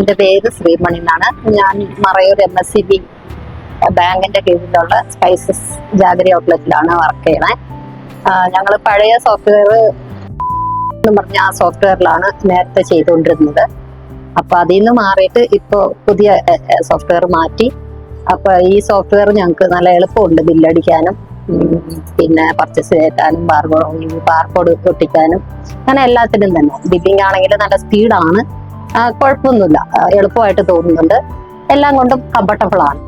എൻ്റെ പേര് ശ്രീമണി എന്നാണ്. ഞാൻ മറയൂർ MSCB ബാങ്കിന്റെ കീഴിലുള്ള സ്പൈസസ് ജാഗരി ഔട്ട്ലെറ്റിലാണ് വർക്ക് ചെയ്യണേ. ഞങ്ങൾ പഴയ സോഫ്റ്റ്വെയർ എന്ന് പറഞ്ഞ ആ സോഫ്റ്റ്വെയറിലാണ് നേരത്തെ ചെയ്തുകൊണ്ടിരുന്നത്. അപ്പൊ അതിൽ നിന്ന് മാറിയിട്ട് ഇപ്പോൾ പുതിയ സോഫ്റ്റ്വെയർ മാറ്റി. അപ്പൊ ഈ സോഫ്റ്റ്വെയർ ഞങ്ങൾക്ക് നല്ല എളുപ്പമുണ്ട് ബില്ലടിക്കാനും, പിന്നെ പർച്ചേസ് കയറ്റാനും, ബാർകോഡ് ഒട്ടിക്കാനും, അങ്ങനെ എല്ലാത്തിനും തന്നെ. ബില്ലിംഗ് ആണെങ്കിൽ നല്ല സ്പീഡാണ്, കുഴപ്പമൊന്നുമില്ല, എളുപ്പമായിട്ട് തോന്നുന്നുണ്ട്, എല്ലാം കൊണ്ടും കംഫർട്ടബിൾ ആണ്.